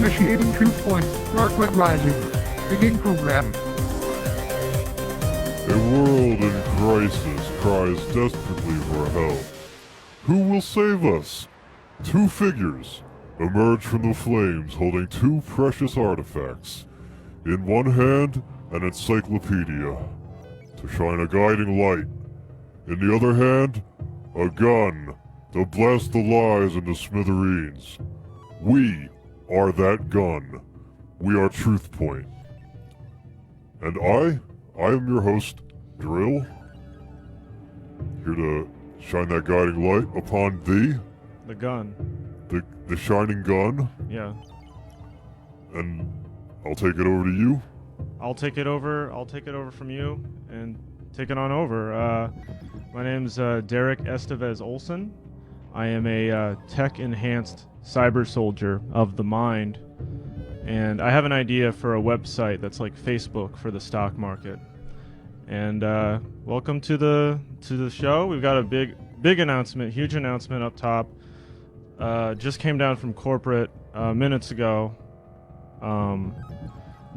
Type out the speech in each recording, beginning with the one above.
Initiating Truthpoint, DARKWEB Rising. Beginning program. A world in crisis cries desperately for help. Who will save us? Two figures emerge from the flames holding two precious artifacts. In one hand, an encyclopedia to shine a guiding light. In the other hand, a gun to blast the lies into smithereens. We are that gun. We are Truthpoint. And I am your host, Dril, here to shine that guiding light upon thee. The gun. The shining gun. Yeah. And I'll take it over to you. I'll take it over from you and take it on over. My name's Derek Estevez-Olsen. I am a tech-enhanced cyber soldier of the mind. And I have an idea for a website that's like Facebook for the stock market. And welcome to the show. We've got a big announcement, huge announcement up top. Just came down from corporate minutes ago.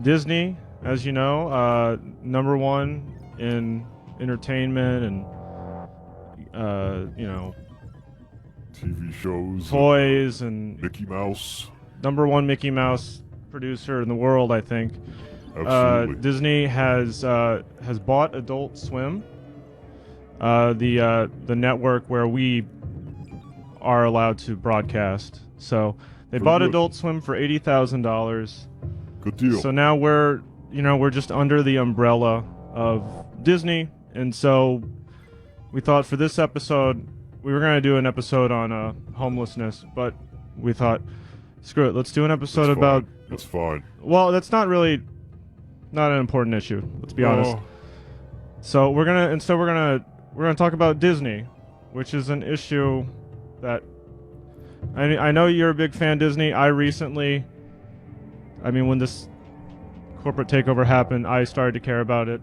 Disney, as you know, number one in entertainment and TV shows, toys, and Mickey Mouse. Number one Mickey Mouse producer in the world, I think. Absolutely. Disney has bought Adult Swim, the network where we are allowed to broadcast. So they bought Adult Swim for $80,000. Good deal. So now we're just under the umbrella of Disney, and so we thought for this episode we were going to do an episode on homelessness, but we thought, screw it, let's do an episode about. That's fine. Well, that's not an important issue. Let's be honest. So we're gonna talk about Disney, which is an issue that I know you're a big fan of Disney. When this corporate takeover happened, I started to care about it.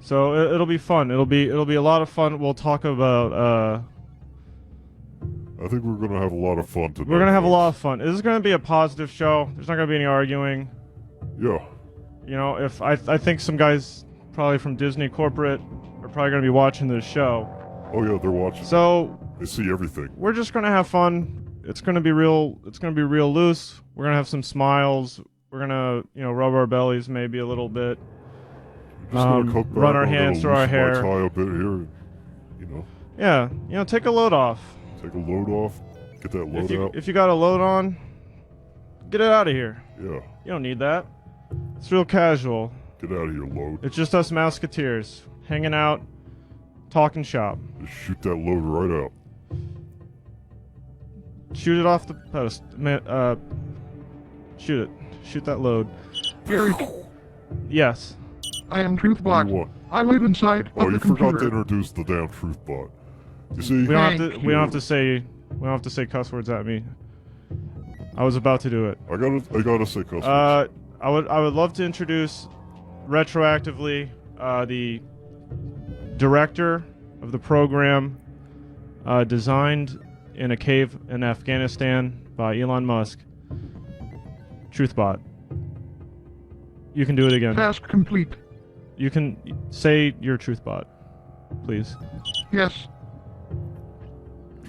So it'll be fun. It'll be a lot of fun. We'll talk about. I think we're gonna have a lot of fun today. We're gonna have a lot of fun. This is gonna be a positive show. There's not gonna be any arguing. Yeah. You know, if I think some guys probably from Disney corporate are probably gonna be watching this show. Oh yeah, they're watching. So they see everything. We're just gonna have fun. It's gonna be real. It's gonna be real loose. We're gonna have some smiles. We're gonna, rub our bellies maybe a little bit. Just run our hands through our hair. Tie a bit here, Yeah, take a load off. Take a load off. Get that load out. If you got a load on, get it out of here. Yeah. You don't need that. It's real casual. Get out of here, load. It's just us Mouseketeers hanging out, talking shop. Just shoot that load right out. Shoot it off the post. Shoot it. Shoot that load. Derek, Yes. I am Truthbot. I live inside of the computer. Forgot to introduce the damn Truthbot. You see? We don't have to say cuss words at me. I was about to do it. I gotta say cuss words. I would love to introduce retroactively the director of the program, designed in a cave in Afghanistan by Elon Musk. Truthbot. You can do it again. Task complete. You can say your Truthbot, please. Yes.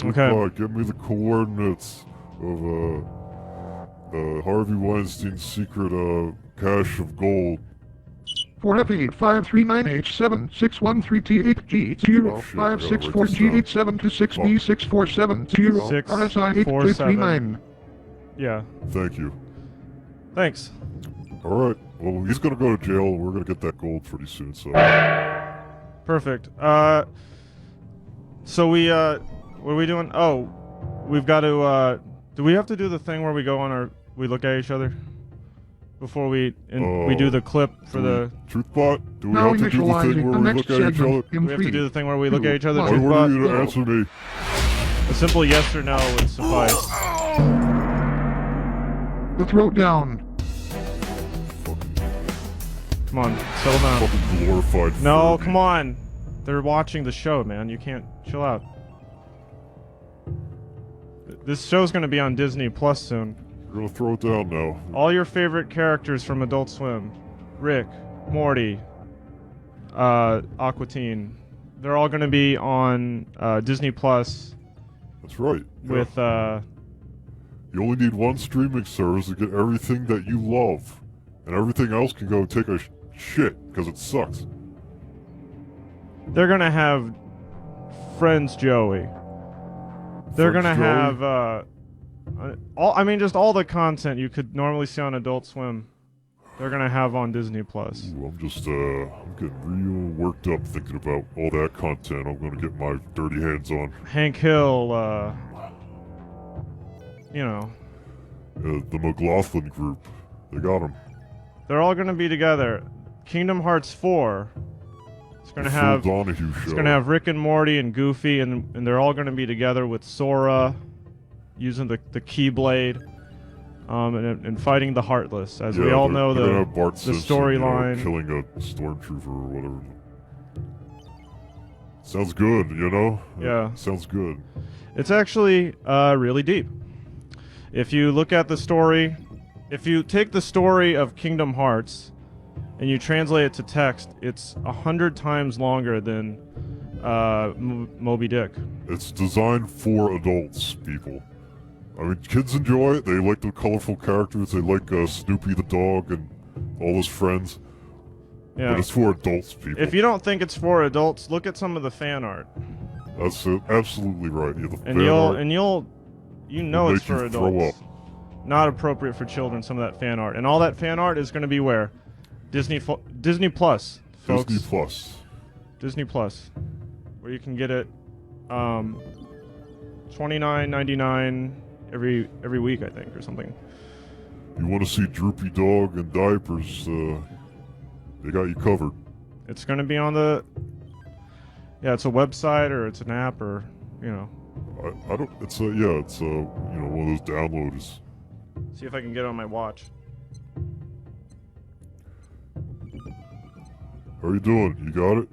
Okay. Truthbot, give me the coordinates of Harvey Weinstein's secret cache of gold. 4F853987613T8G0564G8726B6470 RSI 8339. Yeah. Thank you. Thanks. Alright, well, he's gonna go to jail, and we're gonna get that gold pretty soon, so... Perfect. So we, what are we doing? Oh, we've got to, do we have to do the thing where we we look at each other? Before we do the clip for the... Truthbot? Do we have to do the thing where we look at each other? Do we have to do the thing where we look at each other, I order Truthbot? you to answer me. A simple yes or no would suffice. The throat down. Come on, settle down. Fucking glorified. No, Furby. come on. They're watching the show, man. You can't chill out. This show's gonna be on Disney Plus soon. We're gonna throw it down now. All your favorite characters from Adult Swim. Rick, Morty, Aqua Teen. They're all gonna be on Disney Plus. That's right. With You only need one streaming service to get everything that you love. And everything else can go take a shit, because it sucks. They're gonna have Friends Joey. They're gonna have just all the content you could normally see on Adult Swim. They're gonna have on Disney Plus. Ooh, I'm getting real worked up thinking about all that content I'm gonna get my dirty hands on. Hank Hill, you know. The McLaughlin group. They got them. They're all gonna be together. Kingdom Hearts 4. It's gonna have Donahue show. It's gonna have Rick and Morty and Goofy, and they're all gonna be together with Sora, using the Keyblade, and fighting the Heartless. As we all know, the storyline. Killing a stormtrooper or whatever. Sounds good, you know? Yeah. Sounds good. It's actually really deep. If you look at the story, if you take the story of Kingdom Hearts and you translate it to text, it's 100 times longer than Moby Dick. It's designed for adults, people. I mean, kids enjoy it. They like the colorful characters. They like Snoopy the dog and all his friends. Yeah. But it's for adults, people. If you don't think it's for adults, look at some of the fan art. That's absolutely right. Yeah, you know it's for adults. Not appropriate for children, some of that fan art. And all that fan art is going to be where? Disney Plus, folks. Disney Plus. Where you can get it $29.99 every week, I think, or something. You want to see Droopy Dog and diapers, they got you covered. It's going to be on the... Yeah, it's a website or it's an app or, you know. I don't... It's you know, one of those downloads. See if I can get it on my watch. How are you doing? You got it?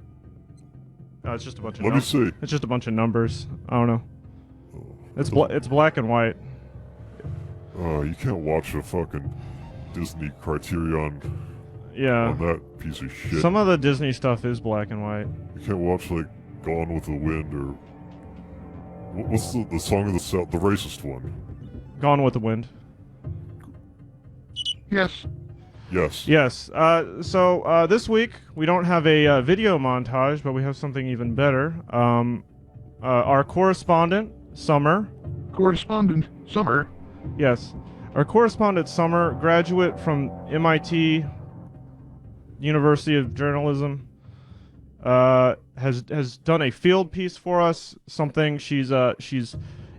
It's just a bunch of Let me see. It's just a bunch of numbers. I don't know. Oh, It's black and white. You can't watch a fucking Disney Criterion on that piece of shit. Some of the Disney stuff is black and white. You can't watch, like, Gone with the Wind or... What's the song of the South? The racist one. Gone with the Wind. Yes. Yes. So this week, we don't have a video montage, but we have something even better. Our correspondent, Summer. Yes. Our correspondent, Summer, graduate from MIT, University of Journalism, has done a field piece for us. Something she's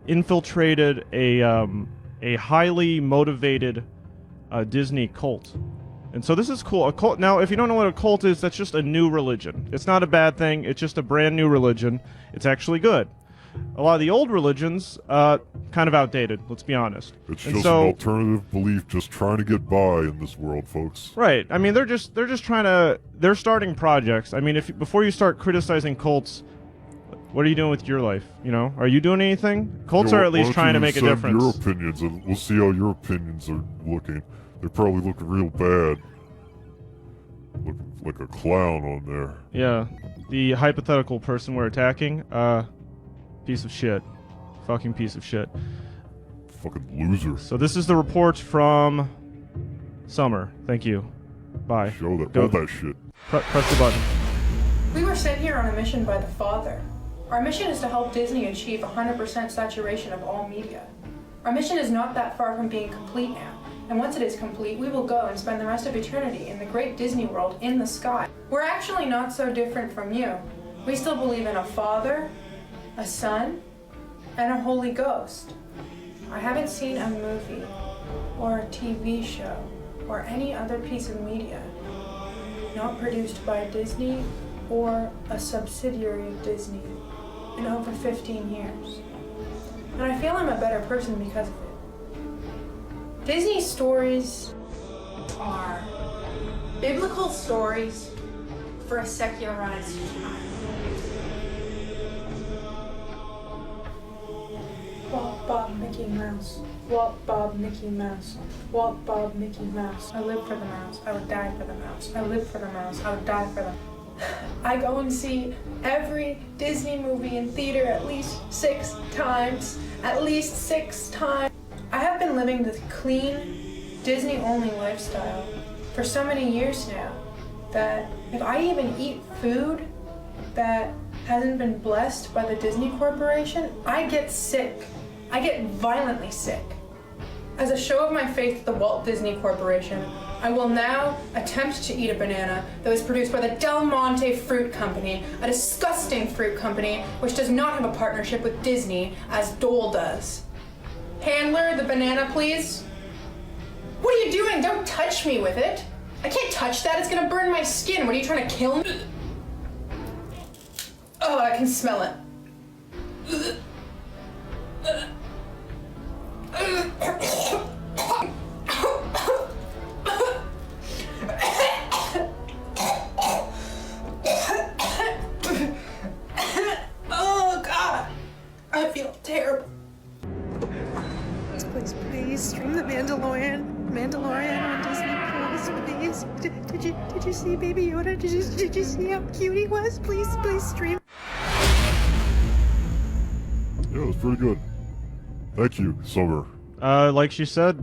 infiltrated a highly motivated Disney cult. And so this is cool. A cult. Now, if you don't know what a cult is, that's just a new religion. It's not a bad thing. It's just a brand new religion. It's actually good. A lot of the old religions, kind of outdated. Let's be honest. It's just an alternative belief, just trying to get by in this world, folks. Right. I mean, they're just trying to. They're starting projects. I mean, before you start criticizing cults, what are you doing with your life? You know, are you doing anything? Cults are at least trying to make a difference. Your opinions, and we'll see how your opinions are looking. They're probably looking real bad. Look like a clown on there. Yeah. The hypothetical person we're attacking, piece of shit. Fucking piece of shit. Fucking loser. So this is the report from Summer. Thank you. Bye. Show that. All that shit. Press the button. We were sent here on a mission by the Father. Our mission is to help Disney achieve 100% saturation of all media. Our mission is not that far from being complete now. And once it is complete, we will go and spend the rest of eternity in the great Disney world in the sky. We're actually not so different from you. We still believe in a Father, a Son, and a Holy Ghost. I haven't seen a movie or a TV show or any other piece of media not produced by Disney or a subsidiary of Disney in over 15 years. And I feel I'm a better person because of it. Disney stories are biblical stories for a secularized time. Ba, ba, Mickey Mouse. Walt, Bob, Mickey Mouse. Walt, Bob, Mickey Mouse. I live for the mouse. I would die for the mouse. I live for the mouse. I would die for the... I go and see every Disney movie in theater at least 6 times. At least 6 times. I have been living this clean, Disney-only lifestyle for so many years now that if I even eat food that hasn't been blessed by the Disney Corporation, I get sick. I get violently sick. As a show of my faith to the Walt Disney Corporation, I will now attempt to eat a banana that was produced by the Del Monte Fruit Company, a disgusting fruit company which does not have a partnership with Disney as Dole does. Handler, the banana, please. What are you doing? Don't touch me with it. I can't touch that. It's gonna burn my skin. What are you trying to kill me? Oh, I can smell it. Oh, God. I feel terrible. Please stream the Mandalorian on Disney Plus, please. Did you see Baby Yoda? Did you see how cute he was? Please stream. Yeah, it was pretty good. Thank you, Summer. Like she said,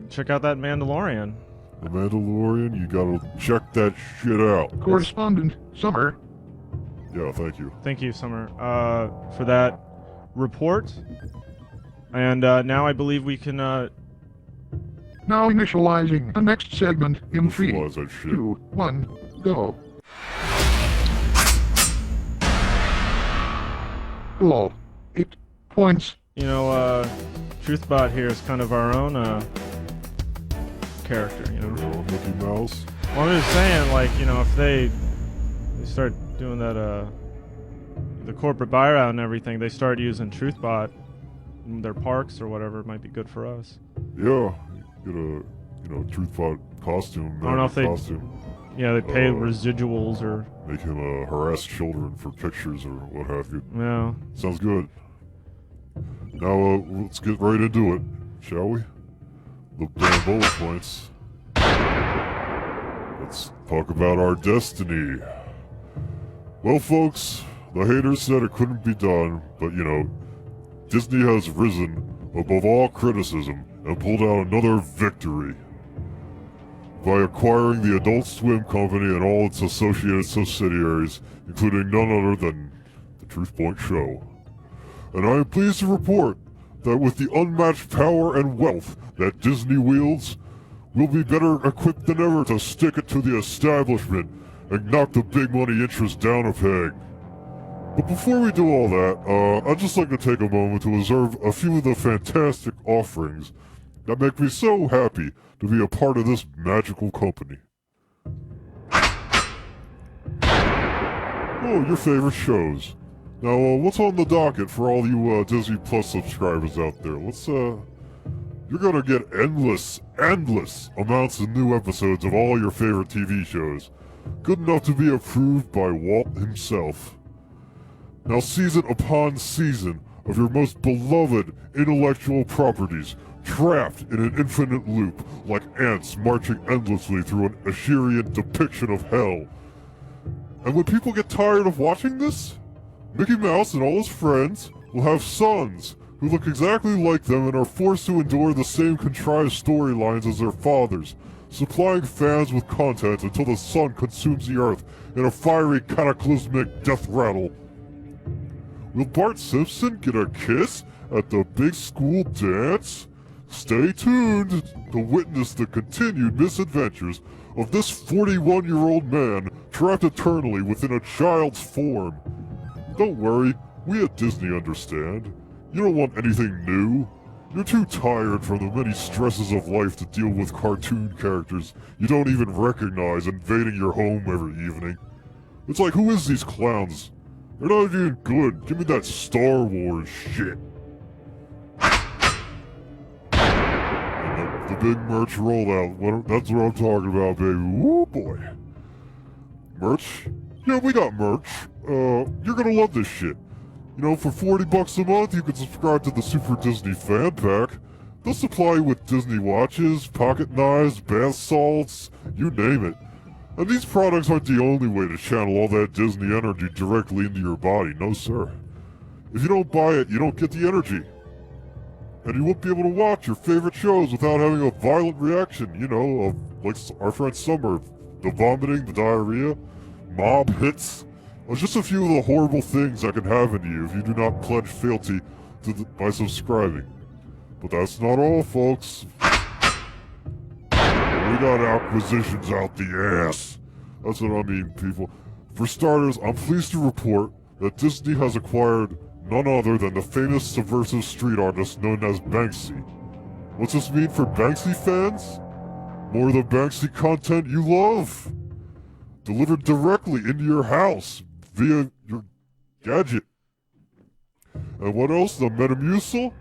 check out that Mandalorian. The Mandalorian, you gotta check that shit out. Correspondent, Summer. Yeah, thank you. Thank you, Summer, for that report. And now I believe we can. Now initializing the next segment in 3, Initialize that shit. 2, 1, go. Lol. 8 points. You know, Truthbot here is kind of our own character, you know. Mickey Mouse. Well, I'm just saying, like, you know, if they start doing that, the corporate buyout and everything, they start using Truthbot in their parks or whatever, it might be good for us. Yeah, get a, Truthbot costume. I don't know if they, costume. Yeah, they pay residuals or... Make him harass children for pictures or what have you. Yeah. Sounds good. Now, let's get right into it, shall we? The damn bullet points. Let's talk about our destiny. Well, folks, the haters said it couldn't be done, but, Disney has risen above all criticism and pulled out another victory by acquiring the Adult Swim Company and all its associated subsidiaries, including none other than the Truthpoint show. And I am pleased to report that with the unmatched power and wealth that Disney wields, we'll be better equipped than ever to stick it to the establishment and knock the big money interest down a peg. But before we do all that, I'd just like to take a moment to observe a few of the fantastic offerings that make me so happy to be a part of this magical company. Oh, your favorite shows. Now, what's on the docket for all you Disney Plus subscribers out there? You're gonna get endless amounts of new episodes of all your favorite TV shows. Good enough to be approved by Walt himself. Now, season upon season of your most beloved intellectual properties, trapped in an infinite loop like ants marching endlessly through an Asherian depiction of hell. And when people get tired of watching this, Mickey Mouse and all his friends will have sons who look exactly like them and are forced to endure the same contrived storylines as their fathers, supplying fans with content until the sun consumes the earth in a fiery cataclysmic death rattle. Will Bart Simpson get a kiss at the big school dance? Stay tuned to witness the continued misadventures of this 41-year-old man trapped eternally within a child's form. Don't worry, we at Disney understand. You don't want anything new. You're too tired from the many stresses of life to deal with cartoon characters you don't even recognize invading your home every evening. It's like, who is these clowns? They're not even good. Give me that Star Wars shit. The big merch rollout. That's what I'm talking about, baby. Woo boy. Merch? Yeah, we got merch. You're gonna love this shit. You know, for 40 bucks a month, you can subscribe to the Super Disney Fan Pack. They'll supply you with Disney watches, pocket knives, bath salts, you name it. And these products aren't the only way to channel all that Disney energy directly into your body, no sir. If you don't buy it, you don't get the energy. And you won't be able to watch your favorite shows without having a violent reaction, you know, of like our friend Summer, the vomiting, the diarrhea, mob hits. There's just a few of the horrible things that can happen to you if you do not pledge fealty by subscribing. But that's not all, folks. We got acquisitions out the ass. That's what I mean, people. For starters, I'm pleased to report that Disney has acquired none other than the famous subversive street artist known as Banksy. What's this mean for Banksy fans? More of the Banksy content you love. Delivered directly into your house via your gadget. And what else? The Metamucil?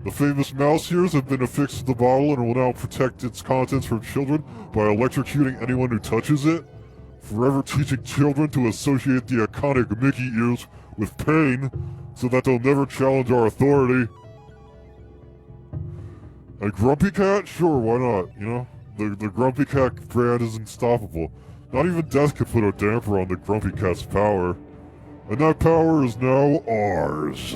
The famous mouse ears have been affixed to the bottle and will now protect its contents from children by electrocuting anyone who touches it, forever teaching children to associate the iconic Mickey ears with pain so that they'll never challenge our authority. And Grumpy Cat? Sure, why not, you know? The Grumpy Cat brand is unstoppable. Not even death can put a damper on the Grumpy Cat's power. And that power is now ours.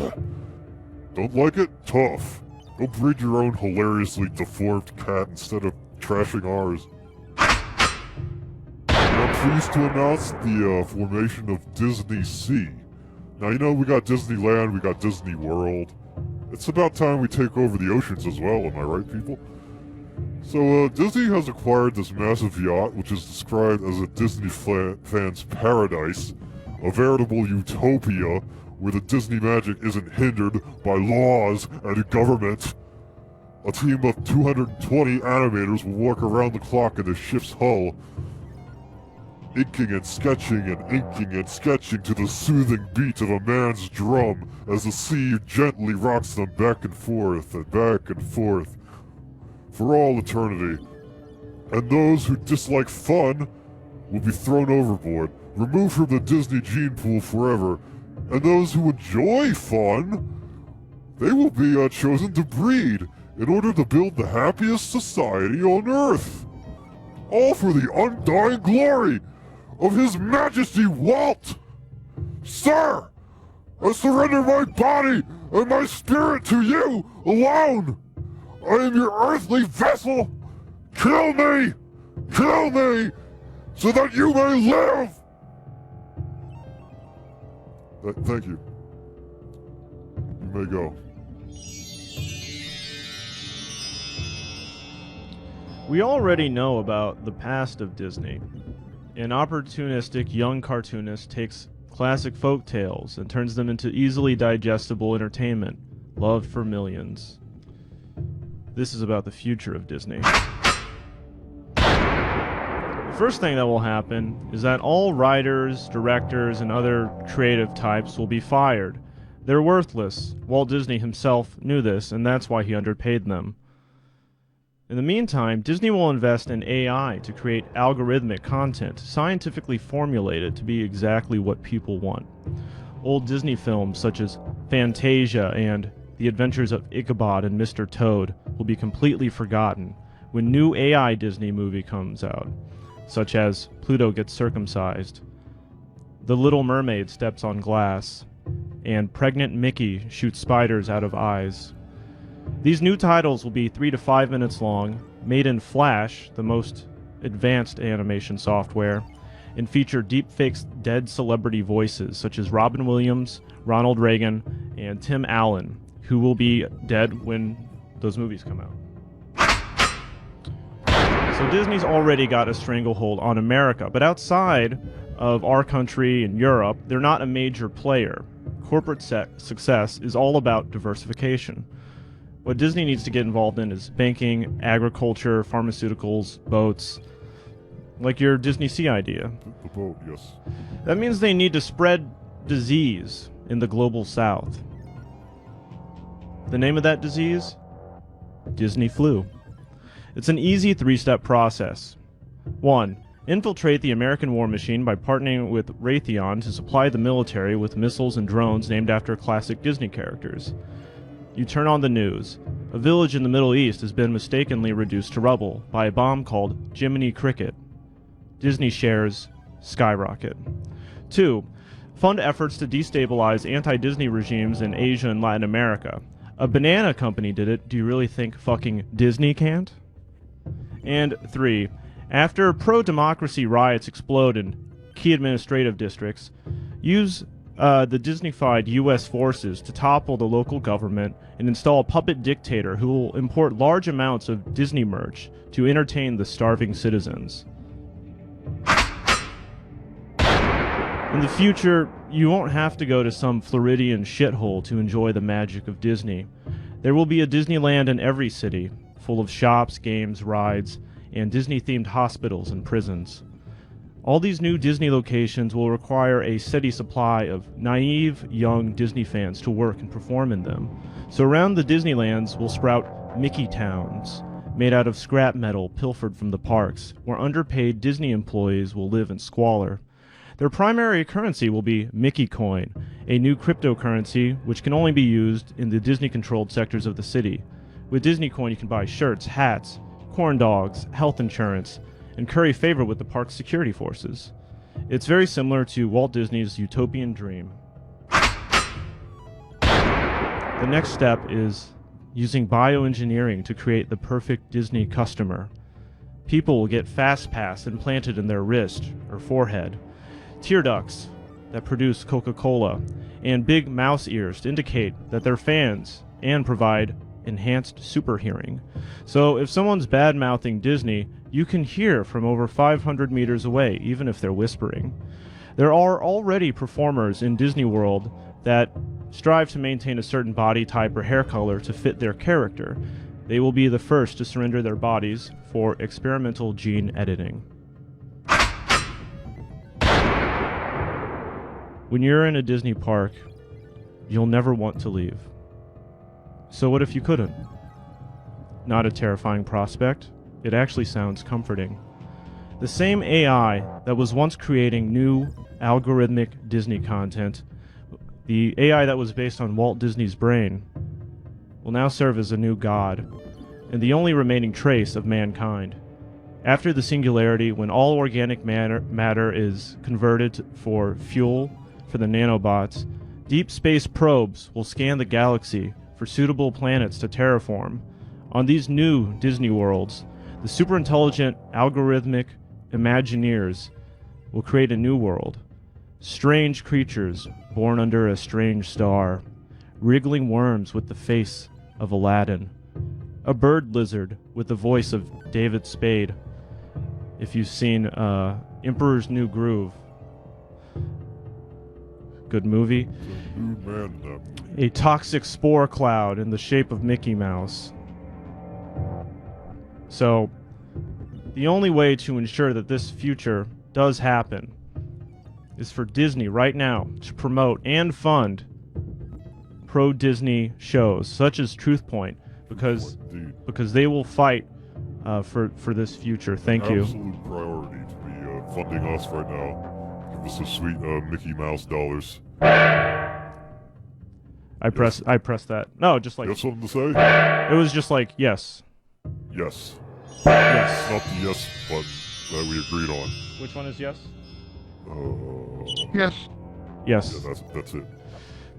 Don't like it? Tough. Go breed your own hilariously deformed cat instead of trashing ours. I'm pleased to announce the formation of Disney Sea. Now, you know, we got Disneyland, we got Disney World. It's about time we take over the oceans as well, am I right, people? So, Disney has acquired this massive yacht, which is described as a Disney fan's paradise, a veritable utopia where the Disney magic isn't hindered by laws and government. A team of 220 animators will work around the clock in the ship's hull, inking and sketching and inking and sketching to the soothing beat of a man's drum as the sea gently rocks them back and forth for all eternity. And those who dislike fun will be thrown overboard, removed from the Disney gene pool forever. And those who enjoy fun, they will be chosen to breed in order to build the happiest society on Earth. All for the undying glory of His Majesty Walt! Sir, I surrender my body and my spirit to you alone! I am your earthly vessel! Kill me! Kill me! So that you may live! Thank you. You may go. We already know about the past of Disney. An opportunistic young cartoonist takes classic folk tales and turns them into easily digestible entertainment, loved for millions. This is about the future of Disney. The first thing that will happen is that all writers, directors, and other creative types will be fired. They're worthless. Walt Disney himself knew this, and that's why he underpaid them. In the meantime, Disney will invest in AI to create algorithmic content, scientifically formulated to be exactly what people want. Old Disney films such as Fantasia and The Adventures of Ichabod and Mr. Toad will be completely forgotten when new AI Disney movie comes out, such as Pluto Gets Circumcised, The Little Mermaid Steps on Glass, and Pregnant Mickey Shoots Spiders Out of Eyes. These new titles will be 3 to 5 minutes long, made in Flash, the most advanced animation software, and feature deepfakes dead celebrity voices such as Robin Williams, Ronald Reagan, and Tim Allen, who will be dead when those movies come out. So Disney's already got a stranglehold on America, but outside of our country and Europe, they're not a major player. Corporate success is all about diversification. What Disney needs to get involved in is banking, agriculture, pharmaceuticals, boats, like your Disney Sea idea. The boat, yes. That means they need to spread disease in the global south. The name of that disease? Disney flu. It's an easy 3-step process. 1. Infiltrate the American war machine by partnering with Raytheon to supply the military with missiles and drones named after classic Disney characters. You turn on the news. A village in the Middle East has been mistakenly reduced to rubble by a bomb called Jiminy Cricket. Disney shares skyrocket. 2. Fund efforts to destabilize anti-Disney regimes in Asia and Latin America. A banana company did it. Do you really think fucking Disney can't? And 3. After pro-democracy riots explode in key administrative districts, use the Disney-fied U.S. forces to topple the local government and install a puppet dictator who will import large amounts of Disney merch to entertain the starving citizens. In the future, you won't have to go to some Floridian shithole to enjoy the magic of Disney. There will be a Disneyland in every city, full of shops, games, rides, and Disney-themed hospitals and prisons. All these new Disney locations will require a steady supply of naive, young Disney fans to work and perform in them. So around the Disneylands will sprout Mickey Towns, made out of scrap metal pilfered from the parks, where underpaid Disney employees will live in squalor. Their primary currency will be Mickey Coin, a new cryptocurrency which can only be used in the Disney-controlled sectors of the city. With Disney Coin, you can buy shirts, hats, corn dogs, health insurance, and curry favor with the park's security forces. It's very similar to Walt Disney's utopian dream. The next step is using bioengineering to create the perfect Disney customer. People will get FastPass implanted in their wrist or forehead, tear ducts that produce Coca-Cola, and big mouse ears to indicate that they're fans and provide enhanced super hearing. So if someone's bad-mouthing Disney, you can hear from over 500 meters away, even if they're whispering. There are already performers in Disney World that strive to maintain a certain body type or hair color to fit their character. They will be the first to surrender their bodies for experimental gene editing. When you're in a Disney park, you'll never want to leave. So what if you couldn't? Not a terrifying prospect. It actually sounds comforting. The same AI that was once creating new algorithmic Disney content, the AI that was based on Walt Disney's brain, will now serve as a new god, and the only remaining trace of mankind. After the singularity, when all organic matter is converted for fuel for the nanobots, deep space probes will scan the galaxy for suitable planets to terraform. On these new Disney worlds, the superintelligent algorithmic Imagineers will create a new world. Strange creatures born under a strange star, wriggling worms with the face of Aladdin, a bird lizard with the voice of David Spade. If you've seen Emperor's New Groove, good movie. A toxic spore cloud in the shape of Mickey Mouse. So, the only way to ensure that this future does happen is for Disney right now to promote and fund pro-Disney shows such as Truthpoint, because they will fight for this future. Thank you. Absolute priority to be funding us right now. Give us some sweet Mickey Mouse dollars. I press that. No, just like... You have something to say? It was just like, yes. Yes. Yes. Not the yes button that we agreed on. Which one is yes? Yes. Yes. Yeah, that's it.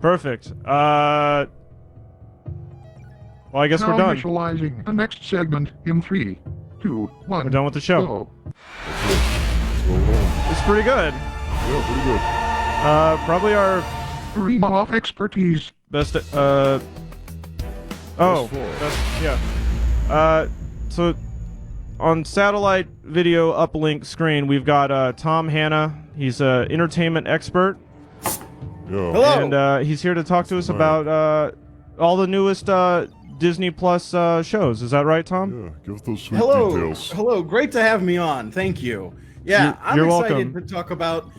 Perfect. Well, I guess Now we're done. initializing the next segment in 3, 2, 1. We're done with the show. Go. That's it. What's going on? It's pretty good. Yeah, pretty good. Probably our Ream off expertise. best, Best floor. yeah. So on satellite video uplink screen, we've got Tom Hanna. He's an entertainment expert. Yeah. Hello. And he's here to talk to us about all the newest Disney Plus shows. Is that right, Tom? Yeah, give us those sweet Hello. details. Hello. Great to have me on. Thank you. Yeah, You're I'm excited welcome. to talk about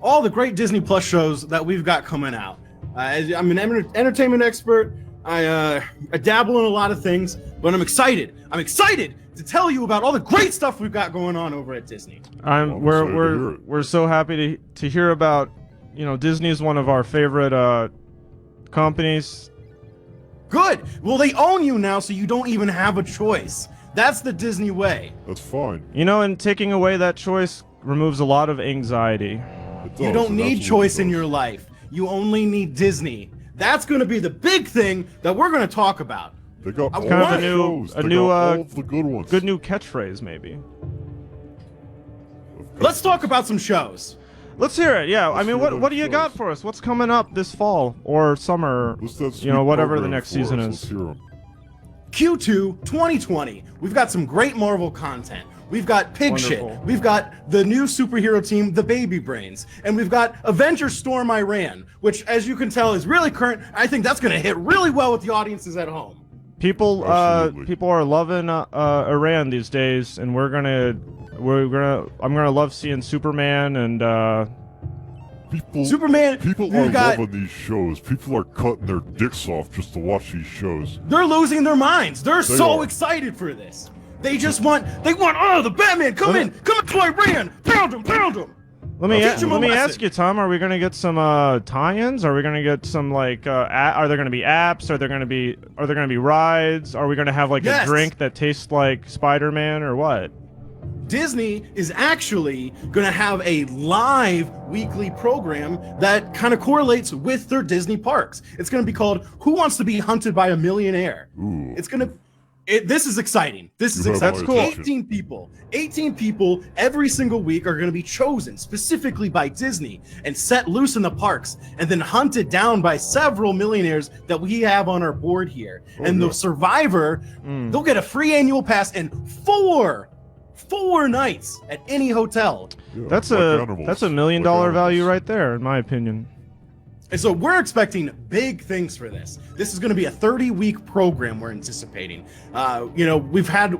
all the great Disney Plus shows that we've got coming out. I'm an entertainment expert. I dabble in a lot of things, but I'm excited. I'm excited to tell you about all the great stuff we've got going on over at Disney. We're so happy to hear about. You know, Disney is one of our favorite companies. Good. Well, they own you now, so you don't even have a choice. That's the Disney way. That's fine. You know, and taking away that choice removes a lot of anxiety. It does, You don't it need absolutely choice in does. your life. You only need Disney. That's going to be the big thing that we're going to talk about. They got all kind of the a new- shows. a They new, got all of the good ones. Good new catchphrase, maybe. Let's talk about some shows. Let's hear it. Yeah, I Let's mean, hear what do them you got shows. for us? What's coming up this fall or summer? What's that You know, sweet whatever the program next for season us? is. Let's hear 'em. Q2 2020. We've got some great Marvel content. We've got Pig Shit. Wonderful. We've got the new superhero team, the Baby Brains. And we've got Avengers Storm Iran, which, as you can tell, is really current. I think that's going to hit really well with the audiences at home. People, Absolutely. people are loving Iran these days, and I'm gonna love seeing Superman and Superman, People we've are got- loving these shows. People are cutting their dicks off just to watch these shows. They're losing their minds. They're They so are. excited for this. They want, oh, the Batman, come in to Iran, pound him. Let me Teach 'em a lesson. ask you, Tom. Are we gonna get some tie-ins? Are we gonna get some like? Are there gonna be apps? Are there gonna be rides? Are we gonna have like Yes. a drink that tastes like Spider-Man or what? Disney is actually going to have a live weekly program that kind of correlates with their Disney parks. It's going to be called Who Wants to Be Hunted by a Millionaire? Ooh. It's going to this is exciting. This is You have exciting. my attention. 18 people every single week are going to be chosen specifically by Disney and set loose in the parks and then hunted down by several millionaires that we have on our board here. And yeah. the survivor, they'll get a free annual pass and four nights at any hotel. Yeah, That's like a animals, that's $1 million like animals. value right there, in my opinion. And so we're expecting big things for this. This is going to be a 30-week program we're anticipating. You know, we've ran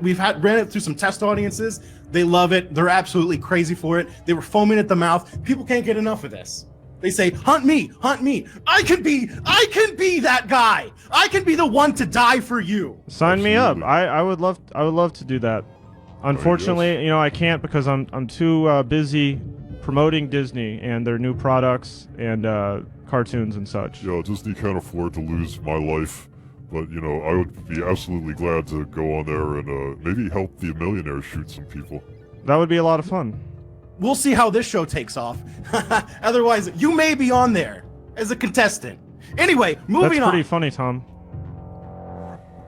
it through some test audiences. They love it. They're absolutely crazy for it. They were foaming at the mouth. People can't get enough of this. They say, hunt me. I can be that guy. I can be the one to die for you. Sign me up. Absolutely. I would love to do that. Unfortunately, you know, I can't because I'm too busy promoting Disney and their new products and cartoons and such. Yeah, Disney can't afford to lose my life, but you know, I would be absolutely glad to go on there and maybe help the millionaires shoot some people. That would be a lot of fun. We'll see how this show takes off. Otherwise, you may be on there as a contestant. Anyway, moving That's pretty on. funny, Tom.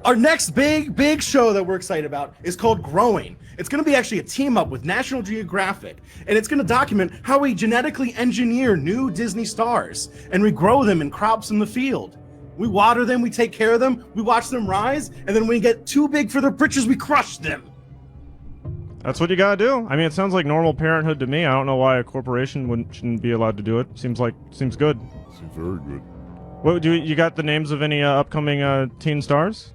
Our next big show that we're excited about is called Growing. It's going to be actually a team up with National Geographic, and it's going to document how we genetically engineer new Disney stars and we grow them in crops in the field. We water them, we take care of them, we watch them rise, and then when we get too big for their britches, we crush them. That's what you gotta do. I mean, it sounds like normal parenthood to me. I don't know why a corporation shouldn't be allowed to do it. Seems good. Seems very good. What you got the names of any upcoming teen stars?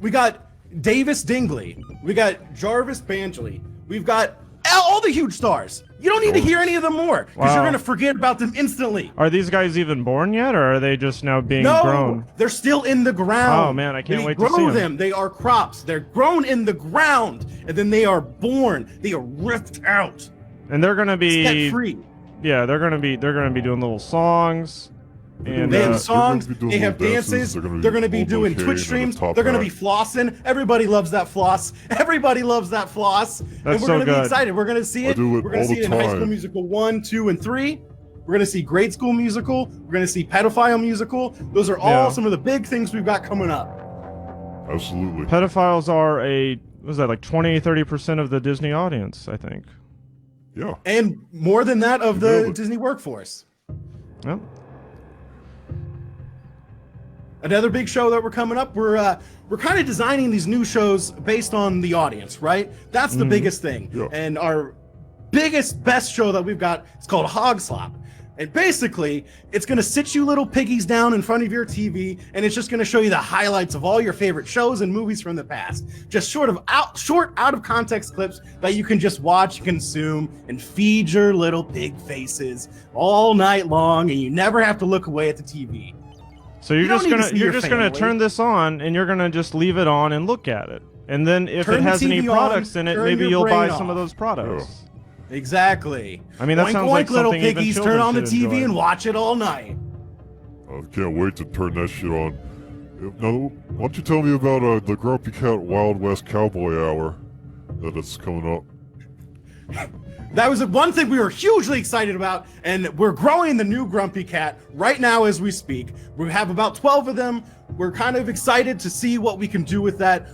We got Davis Dingley. We got Jarvis Bangley. We've got all the huge stars. You don't need to hear any of them more because Wow. you're going to forget about them instantly. Are these guys even born yet, or are they just now being No, grown? they're still in the ground. Oh, man, I can't We wait to grow see 'em. them. They are crops. They're grown in the ground, and then they are born. They are ripped out, And they're gonna be set free. Yeah, they're gonna be doing little songs. And They Yeah, have songs. they're gonna be doing They have little dances. dances, They're going to be holding doing a cane Twitch and a streams. top They're going to hat. be flossing. Everybody loves that floss. Everybody loves that floss. And That's we're so going to be good. excited. We're going to see I it. do it We're going all to see the it in High School time. Musical 1, 2, and 3. We're going to see Grade School Musical. We're going to see Pedophile Musical. Those are all Yeah. some of the big things we've got coming up. Absolutely. pedophiles are what was that, like 20-30% of the Disney audience, I think. Yeah. And more than that of You the nailed it. Disney workforce. Yep. Another big show that we're coming up, we're kind of designing these new shows based on the audience, right? That's the biggest thing. Yeah. And our best show that we've got is called Hog Slop. And basically, it's going to sit you little piggies down in front of your TV, and it's just going to show you the highlights of all your favorite shows and movies from the past. Just short out of context clips that you can just watch, consume, and feed your little pig faces all night long, and you never have to look away at the TV. So you're You don't just need to gonna see your turn family. this on and you're gonna just leave it on and look at it. And then if Turn it the has any TV on, products in it, turn maybe your you'll buy brain some of off. those products. Exactly. I mean, that Oink, sounds oink, like little something even piggies, turn children on the should TV enjoy. and watch it all night. I can't wait to turn that shit on. Now, why don't you tell me about the Grumpy Cat Wild West Cowboy Hour that's coming up? That was one thing we were hugely excited about, and we're growing the new Grumpy Cat right now as we speak. We have about 12 of them. We're kind of excited to see what we can do with that.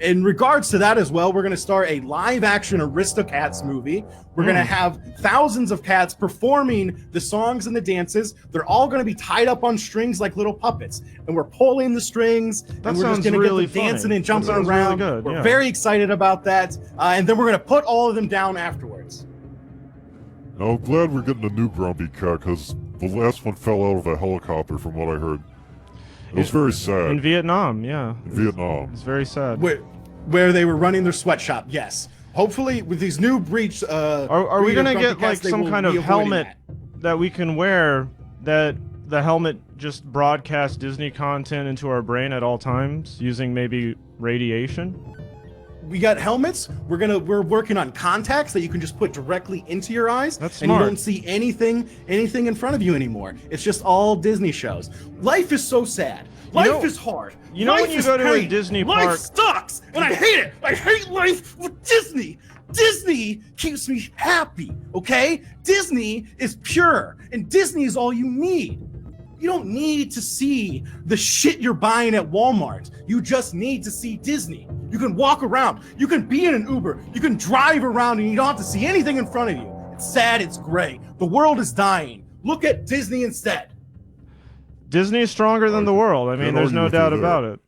In regards to that as well, we're going to start a live-action Aristocats movie. We're going to have thousands of cats performing the songs and the dances. They're all going to be tied up on strings like little puppets, and we're pulling the strings, and we're just sounds going to really get them dancing funny. and jumping That sounds really around. good, We're yeah. very excited about that, and then we're going to put all of them down afterwards. Now, I'm glad we're getting a new Grumpy Cat, because the last one fell out of a helicopter, from what I heard. It was very sad. In Vietnam, yeah. In Vietnam. It's very sad. Where they were running their sweatshop, yes. Hopefully, with these new breach, Are we gonna get like some kind of helmet that we can wear that the helmet just broadcasts Disney content into our brain at all times using maybe radiation? We got helmets. We're working on contacts that you can just put directly into your eyes. That's and you smart. don't see anything in front of you anymore. It's just all Disney shows. Life is so sad. Life is hard. You know Life when you is go to a pain. Disney life park- sucks, and I hate it. I hate life with Disney. Disney keeps me happy, okay? Disney is pure, and Disney is all you need. You don't need to see the shit you're buying at Walmart. You just need to see Disney. You can walk around. You can be in an Uber. You can drive around, and you don't have to see anything in front of you. It's sad. It's gray. The world is dying. Look at Disney instead. Disney is stronger than the world. I mean, Can't there's argue no with you doubt there. about it.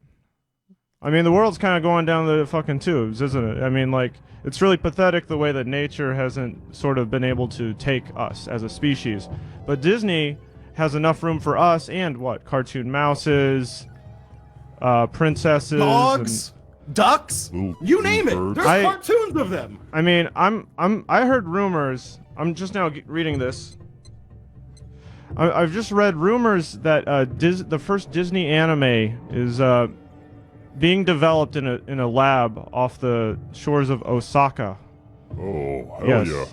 I mean, the world's kind of going down the fucking tubes, isn't it? I mean, like, it's really pathetic the way that nature hasn't sort of been able to take us as a species. But Disney has enough room for us and what? Cartoon mouses, princesses, Dogs, ducks, Little you name it. birds. There's cartoons of them. I mean, I heard rumors. I'm just now getting this. I've just read rumors that the first Disney anime is being developed in a lab off the shores of Osaka. Oh, hell Yes. yeah.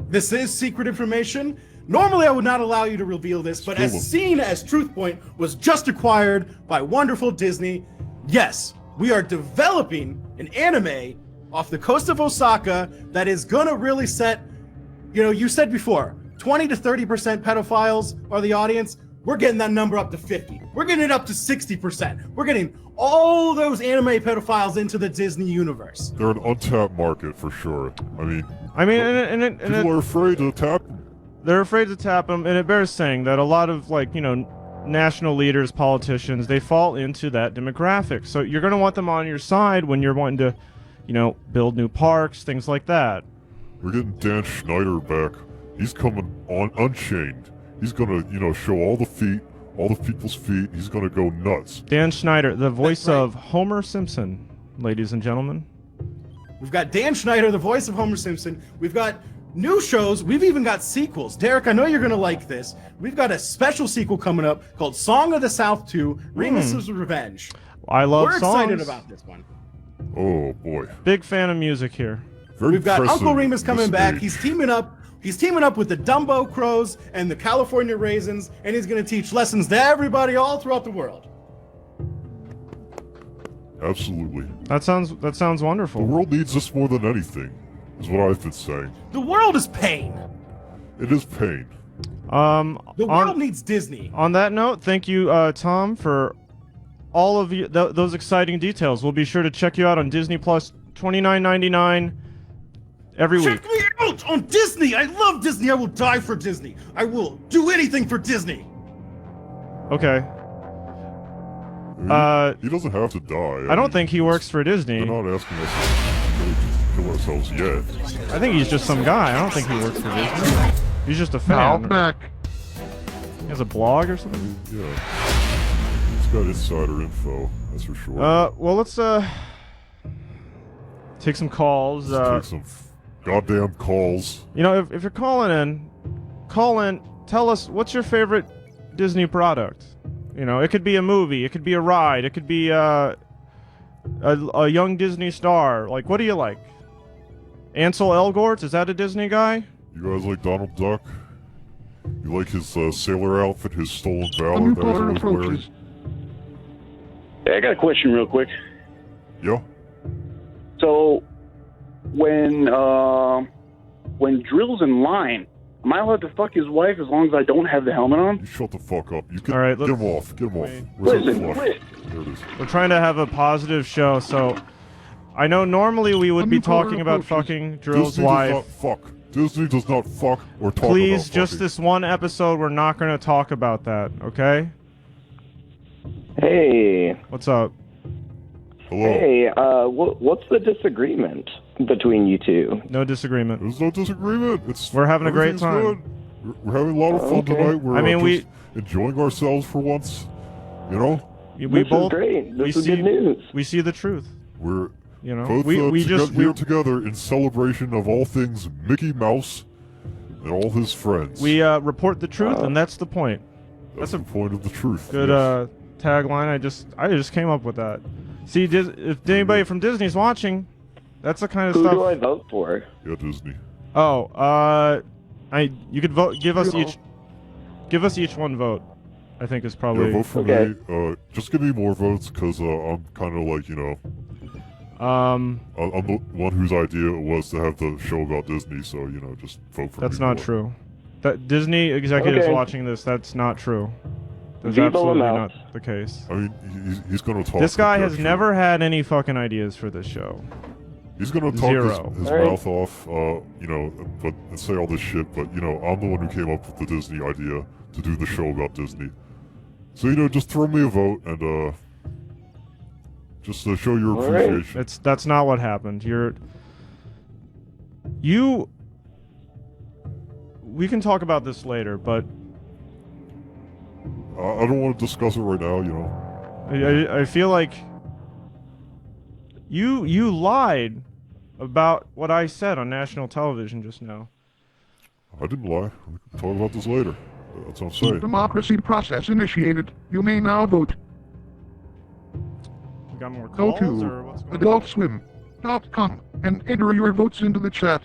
This is secret information. Normally, I would not allow you to reveal this, but as seen as Truthpoint was just acquired by wonderful Disney, yes, we are developing an anime off the coast of Osaka that is gonna really set, you said before, 20 to 30% pedophiles are the audience. We're getting that number up to 50. We're getting it up to 60%. We're getting all those anime pedophiles into the Disney universe. They're an untapped market for sure. I mean, People are afraid to tap them. They're afraid to tap them, and it bears saying that a lot of, like, national leaders, politicians, they fall into that demographic. So you're going to want them on your side when you're wanting to, build new parks, things like that. We're getting Dan Schneider back. He's coming on Unchained. He's gonna, show all the feet, all the people's feet. He's gonna go nuts. Dan Schneider, the voice right. of Homer Simpson, ladies and gentlemen. We've got Dan Schneider, the voice of Homer Simpson. We've got new shows. We've even got sequels. Derek, I know you're going to like this. We've got a special sequel coming up called Song of the South 2, Remus's Revenge. I love We're songs. excited about this one. Oh boy. Big fan of music here. Very We've got impressive Uncle Remus coming this back. stage. He's teaming up with the Dumbo Crows and the California Raisins, and he's going to teach lessons to everybody all throughout the world. Absolutely. That sounds The wonderful. world needs this more than anything, is what I've been saying. The world is pain. It is pain. The world needs Disney. On that note, thank you, Tom, for all of those exciting details. We'll be sure to check you out on Disney Plus, $29.99 every week. Check me out on Disney. I love Disney. I will die for Disney. I will do anything for Disney. Okay. He doesn't have to die. I don't think he works for Disney. They're not asking us to kill ourselves yet. I think he's just some guy. I don't think he works for Disney. He's just a Now fan. back. He has a blog or something. Yeah. He's got insider info, that's for sure. Well, let's take some calls. Let's take some goddamn calls. If you're calling in, call in. Tell us what's your favorite Disney product. It could be a movie, it could be a ride, it could be a young Disney star. Like, what do you like? Ansel Elgort? Is that a Disney guy? You guys like Donald Duck? You like his sailor outfit, his stolen A valor new that he's caller always wearing? approaches. Hey, I got a question real quick. Yeah? So, when Dril's in line, am I allowed to fuck his wife as long as I don't have the helmet on? You shut the fuck up. You can All right, get him let's- off. Get him off. wait. Where's that Listen, flush? listen. There it is. We're trying to have a positive show, so I know normally we would A be new caller talking about approaches. fucking Drill's Disney wife. does not fuck. Disney does not fuck or talk Please, about just fucking. this one episode, we're not going to talk about that, okay? Hey, What's up? Hello? hey, what's the disagreement between you two? No disagreement. There's no disagreement. It's We're having a great everything's time. Good. We're having a lot of fun Okay. tonight. We're I mean, just enjoying ourselves for once. You know, We This is both great. we This is see good news. we see the truth. we're You know, both we just here together in celebration of all things Mickey Mouse and all his friends. we report the truth, and that's the point. That's the point of the truth. Good yes. tagline. I just came up with that. See, if anybody from Disney's watching, that's the kind of Who stuff. do I vote for? Yeah, Disney. Oh, you could vote. Give us each one vote. I think is probably. Yeah, vote for Okay. me. Just give me more votes, because I'm kind of like, you know, Um, I'm the one whose idea it was to have the show about Disney, so, you know, just vote for me. that's not more. true. That Disney executives Okay. watching this, that's not true. That's Veto absolutely them not out. the case. I mean, he's going to talk. This guy to has Jeff never had any fucking ideas for this show. He's going to talk Zero. his Alright. mouth off, you know, and say all this shit, but, you know, I'm the one who came up with the Disney idea to do the show about Disney. So, you know, just throw me a vote and, just show your All right. appreciation. That's not what happened. We can talk about this later, but I don't want to discuss it right now, you know. I feel like you lied about what I said on national television just now. I didn't lie. We can talk about this later. That's what I'm saying. Democracy process initiated. You may now vote. We got more Go calls to or what's going on? adultswim.com and enter your votes into the chat.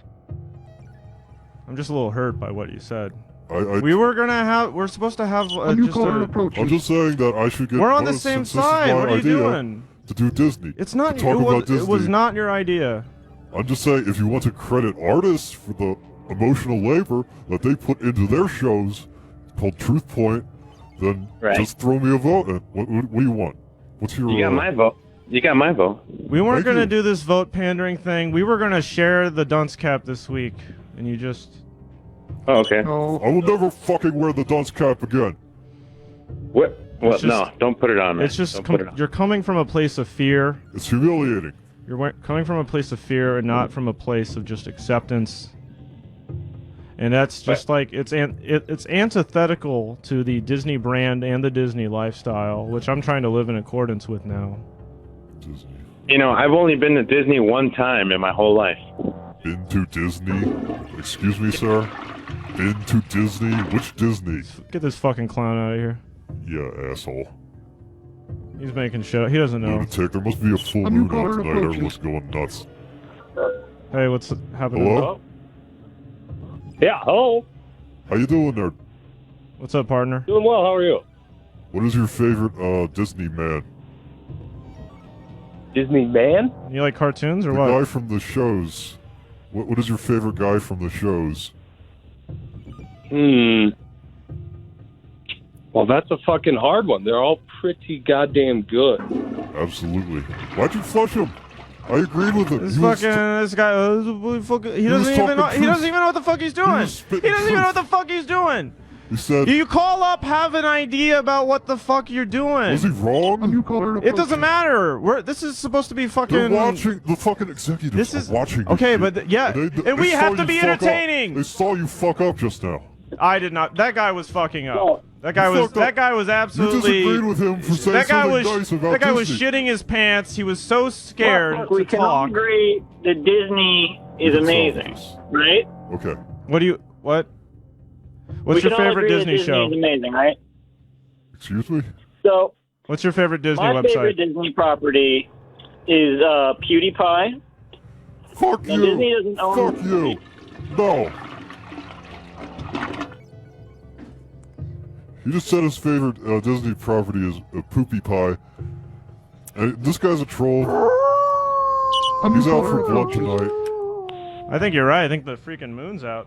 I'm just a little hurt by what you said. We're We're supposed to have A new just caller a. approaches. I'm just saying that I should get We're on the votes same since this is side. my What are you idea doing? to do Disney. It's not. To talk about Disney. It was not your idea. I'm just saying, if you want to credit artists for the emotional labor that they put into their shows called Truthpoint, then Right. just throw me a vote. What do you want? What's your... You got my vote. You got my vote. We weren't Thank gonna you. do this vote pandering thing. We were gonna share the dunce cap this week, and you just. Oh, okay. No. I will never fucking wear the dunce cap again. What? Well, It's just- no, don't put it on, man. It's just Don't put it on. you're coming from a place of fear. It's humiliating. You're coming from a place of fear and not from a place of just acceptance. And that's just like it's antithetical to the Disney brand and the Disney lifestyle, which I'm trying to live in accordance with now. Disney. You know, I've only been to Disney one time in my whole life. Been to Disney? Excuse me, sir? Been to Disney? Which Disney? Get this fucking clown out of here. Yeah, asshole. He's making shit. He doesn't know. Lunatic. There must be a full A new moon caller out tonight. approaches. Everyone's going nuts. Hey, what's happening? Hello? Yeah, hello. How you doing there? What's up, partner? Doing well. How are you? What is your favorite Disney man? Disney man? You like cartoons or The what? guy from the shows. What is your favorite guy from the shows? Well, that's a fucking hard one. They're all pretty goddamn good. Absolutely. Why'd you flush him? I agreed with him. This He was fucking this guy. He doesn't even know. He doesn't even know what the fuck he's doing. was He spitting doesn't even know what truth. the fuck he's doing. He said, You call up, have an idea about what the fuck you're doing. was he A wrong? new caller approaches. It doesn't matter. This is supposed to be They're fucking. watching. The fucking executives This is are watching. this okay, shit. but yeah, They and we saw have to you be fuck up. entertaining. They saw you fuck up just now. I did not. That guy was fucking up. No. That guy You was. fucked up. That guy was You absolutely. disagreed with him for saying That guy something was. nice about That guy was Disney. shitting his pants. He was so scared Look, we to can all talk. agree that Disney is We can solve amazing, this. right? Okay. What do you? What? What's we your can all favorite agree that Disney show? is amazing, right? Excuse me? So What's your favorite Disney my website? favorite Disney property is PewDiePie. Fuck Now, you! Disney doesn't own. Fuck you! No! He just said his favorite Disney property is Poopy Pie. And this guy's a troll. He's out for blood tonight. I think you're right. I think the freaking moon's out.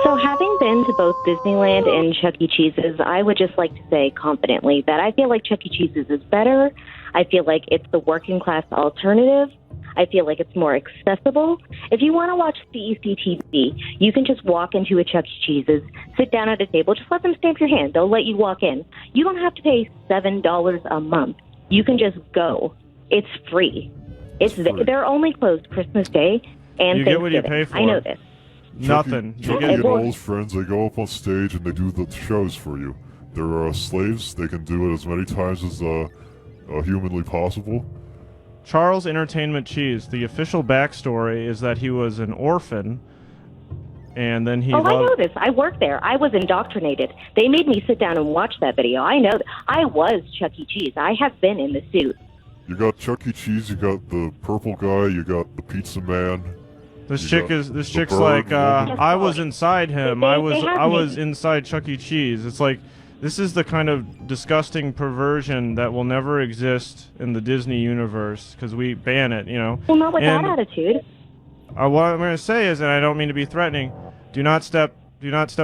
So having been to both Disneyland and Chuck E. Cheese's, I would just like to say confidently that I feel like Chuck E. Cheese's is better. I feel like it's the working class alternative. I feel like it's more accessible. If you want to watch CECTV, you can just walk into a Chuck E. Cheese's, sit down at a table, just let them stamp your hand. They'll let you walk in. You don't have to pay $7 a month. You can just go. It's free. They're only closed Christmas Day and You Thanksgiving. get what you pay for. I know this. Nothing. Chucky and all his friends, they go up on stage and they do the shows for you. They're slaves. They can do it as many times as humanly possible. Charles Entertainment Cheese, the official backstory is that he was an orphan, and then he I know this. I worked there. I was indoctrinated. They made me sit down and watch that video. I know. I was Chuck E. Cheese. I have been in the suit. You got Chuck E. Cheese, you got the purple guy, you got the pizza man. This chick's like, I was inside him. I was inside Chuck E. Cheese. It's like, this is the kind of disgusting perversion that will never exist in the Disney universe because we ban it, you know. Well, not with that attitude. What I'm going to say is, and I don't mean to be threatening, do not step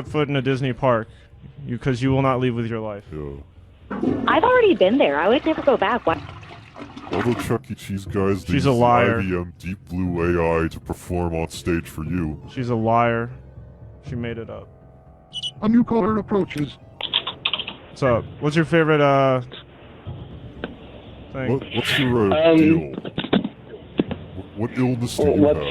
foot in a Disney park, because you will not leave with your life. Yeah. I've already been there. I would never go back. Why? All the Chuck E. Cheese guys, they She's use a liar. IBM Deep Blue AI to perform on stage for you. She's a liar. She made it up. A new caller approaches. What's up? What's your favorite thing? What's your deal? What illness do you have?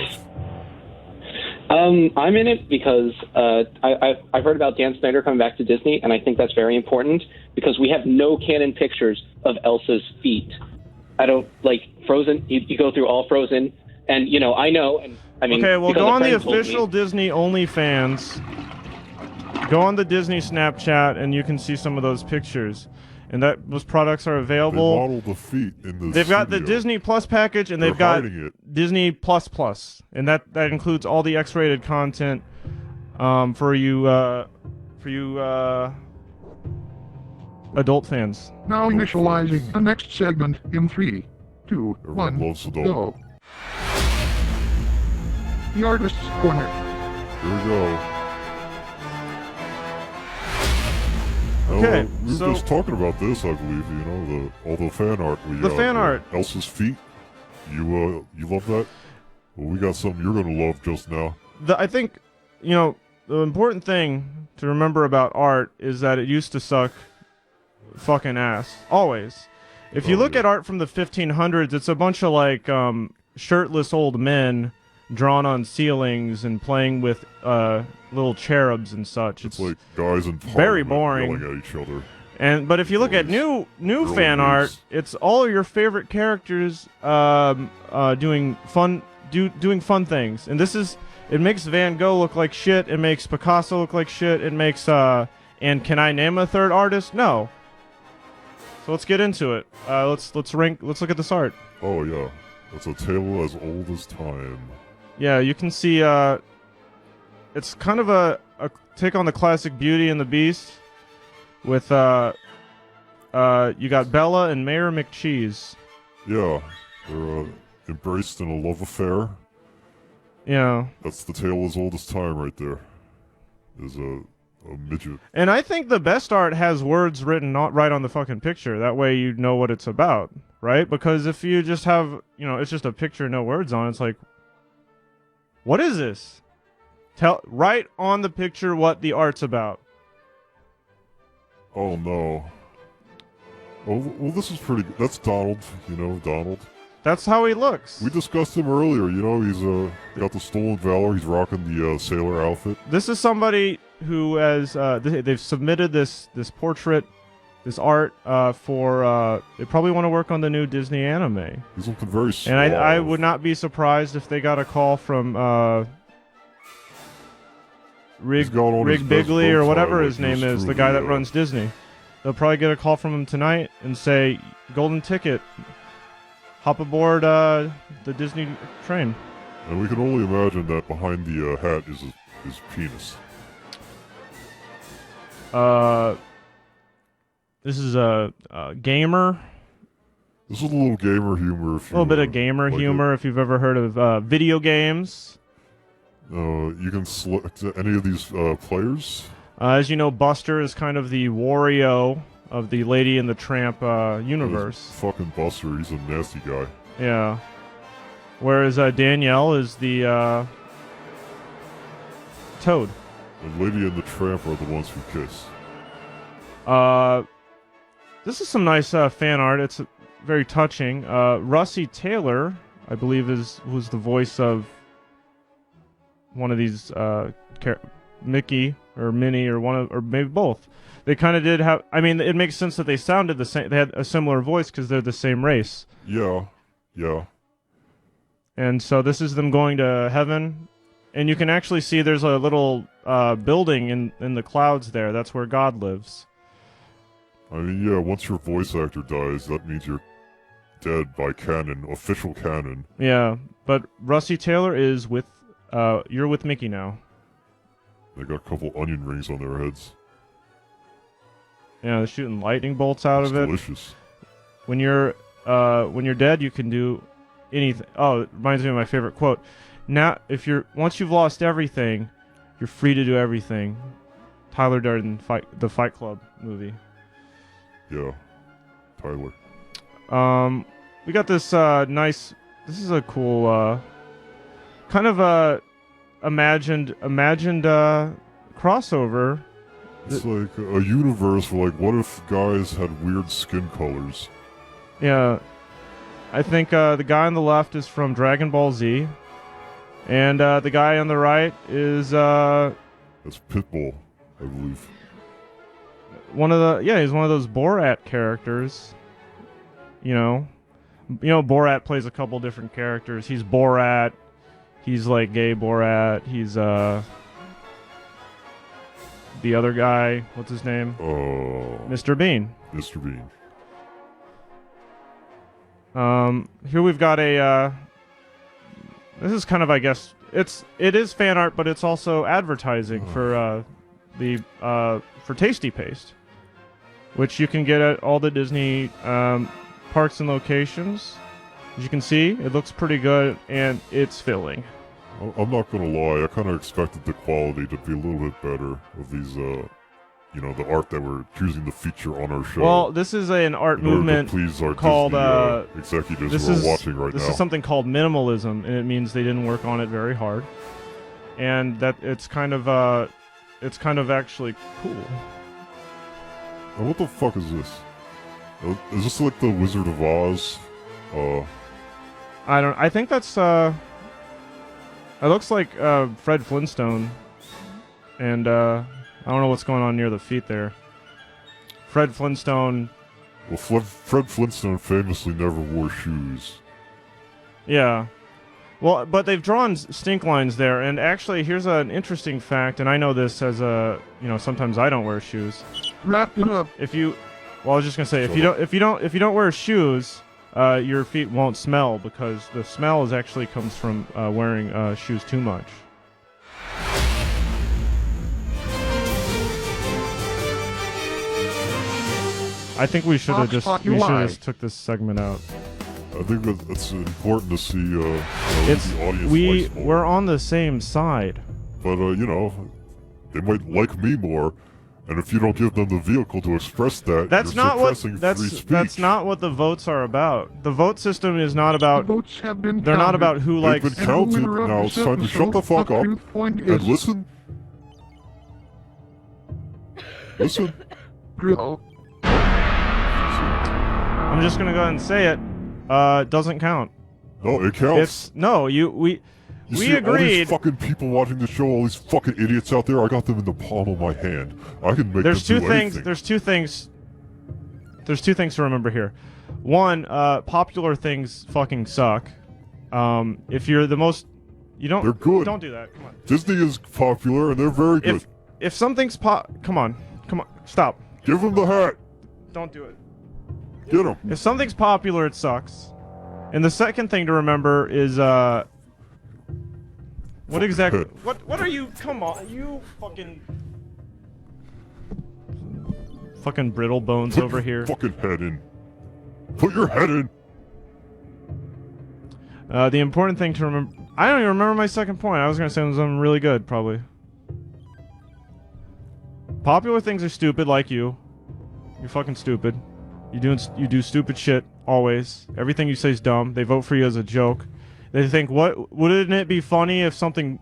I'm in it because I've heard about Dan Snyder coming back to Disney, and I think that's very important because we have no canon pictures of Elsa's feet. I don't like Frozen. You go through all Frozen, and you know I know. And I mean, okay, well, because go a on the friend told me- official Disney OnlyFans. Go on the Disney Snapchat, and you can see some of those pictures. And those products are available. They model the feet in the They've got the studio. Disney Plus package, and They're they've got hiding it. Disney Plus Plus, and that includes all the X-rated content for you adult fans. Now initializing the next segment in 3, 2, 1, loves adult. go. The Artist's Corner. Here we go. Okay, we were so- just talking about this, I believe. You know, all the fan art. The fan art. Elsa's feet. You love that? Well, we got something you're gonna love just now. I think, you know, the important thing to remember about art is that it used to suck fucking ass. Always. If you look at art from the 1500s, it's a bunch of like shirtless old men drawn on ceilings and playing with little cherubs and such. It's like guys in very Parliament boring. yelling at each other. But if you look at new fan art, it's all your favorite characters doing fun things. And it makes Van Gogh look like shit. It makes Picasso look like shit. It makes and can I name a third artist? No. So let's get into it. Let's look at this art. Oh yeah, it's a tale as old as time. Yeah, you can see it's kind of a take on the classic Beauty and the Beast with you got Bella and Mayor McCheese. Yeah, they're embraced in a love affair. Yeah. That's the tale as old as time right there. There's a midget. And I think the best art has words written right on the fucking picture. That way you know what it's about, right? Because if you just have, it's just a picture, no words on it, it's like, what is this? Write on the picture what the art's about. Oh no. Oh, well, this is pretty good. That's Donald, Donald. That's how he looks. We discussed him earlier, he's got the stolen valor, he's rocking the sailor outfit. This is somebody who has, they've submitted this portrait, this art, for, they probably want to work on the new Disney anime. He's looking very And I would not be surprised if they got a call from, Rig Bigley or whatever his name is, the guy that runs Disney. They'll probably get a call from him tonight and say, golden ticket. Hop aboard the Disney train. And we can only imagine that behind the hat is his penis. This is a gamer. This is a little gamer humor. A little bit of gamer humor if you've ever heard of video games. You can select any of these players. As you know, Buster is kind of the Wario of the Lady and the Tramp universe. Fucking Buster, he's a nasty guy. Yeah. Whereas Danielle is the Toad. The Lady and the Tramp are the ones who kiss. This is some nice fan art. It's very touching. Russie Taylor, I believe, was the voice of one of these Mickey or Minnie or maybe both. They kind of did have. I mean, it makes sense that they sounded the same. They had a similar voice because they're the same race. Yeah. And so this is them going to heaven, and you can actually see there's a little building in the clouds there. That's where God lives. I mean, yeah. Once your voice actor dies, that means you're dead by canon, official canon. Yeah, but Russie Taylor is with. You're with Mickey now. They got a couple onion rings on their heads. Yeah, they're shooting lightning bolts out of it. Delicious. When you're dead, you can do anything. Oh, it reminds me of my favorite quote. Now, once you've lost everything, you're free to do everything. Tyler Durden, the Fight Club movie. Yeah, Tyler. We got this nice. This is a cool, kind of a imagined crossover. It's like a universe where, like, what if guys had weird skin colors? Yeah, I think the guy on the left is from Dragon Ball Z, and the guy on the right is that's Pitbull, I believe. He's one of those Borat characters. You know, Borat plays a couple different characters. He's Borat. He's like gay Borat. He's the other guy. What's his name? Mr. Bean. Mr. Bean. Here we've got a. This is kind of, I guess, it is fan art, but it's also advertising for Tasty Paste, which you can get at all the Disney parks and locations. As you can see, it looks pretty good, and it's filling. I'm not gonna lie, I kind of expected the quality to be a little bit better of these, the art that we're choosing to feature on our show. Well, this is an art movement called executives who are watching right now. This is something called minimalism, and it means they didn't work on it very hard, and that it's kind of actually cool. Now, what the fuck is this? Is this like the Wizard of Oz? I think that's it looks like Fred Flintstone, and I don't know what's going on near the feet there. Fred Flintstone. Well, Fred Flintstone famously never wore shoes. Yeah. Well, but they've drawn stink lines there, and actually, here's an interesting fact, and I know this as sometimes I don't wear shoes. Wrap it up. I was just gonna say, if you don't wear shoes, your feet won't smell, because the smell actually comes from wearing shoes too much. I think we should have just took this segment out. I think that's important to see the audience. We're on the same side. But they might like me more, and if you don't give them the vehicle to express that, that's you're not suppressing free speech. That's not what the votes are about. The vote system is not about. The votes have been they're not about who likes. They've been counted. Now it's time to shut the fuck up and listen. Listen. Dril. I'm just gonna go ahead and say it. Doesn't count. No, it counts. We see, agreed. All these fucking people watching the show, all these fucking idiots out there, I got them in the palm of my hand. I can make them do anything. There's two things to remember here. One, popular things fucking suck. If you're the most, they're good. Don't do that. Come on. Disney is popular and they're very good. If something's come on, stop. Give them the hat. Don't do it. Get him. If something's popular, it sucks. And the second thing to remember is, what exactly? What are you? Come on, you fucking brittle bones over here. Fucking head in. Put your head in. The important thing to remember. I don't even remember my second point. I was gonna say something really good, probably. Popular things are stupid, like you. You're fucking stupid. You do stupid shit always. Everything you say is dumb. They vote for you as a joke. They think, wouldn't it be funny if some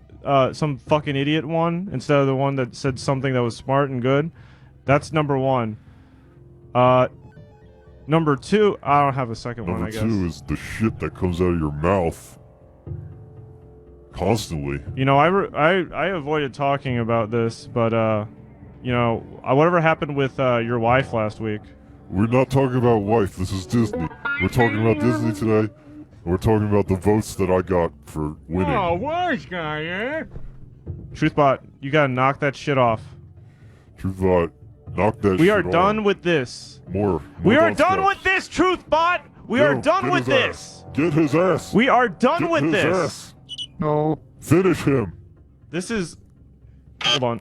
fucking idiot won instead of the one that said something that was smart and good? That's number one. Number two, I don't have a second one, I guess. Number two is the shit that comes out of your mouth. Constantly. You know, I avoided talking about this, but, you know, whatever happened with, your wife last week? We're not talking about wife, this is Disney. We're talking about Disney today. We're talking about the votes that I got for winning. Oh, wise guy, eh? Truthbot, you gotta knock that shit off. Truthbot, knock that shit off. We are done with this. We are done with this, Truthbot! We are done with this! Get his ass! We are done with this! Ass. No. Finish him! This is... Hold on.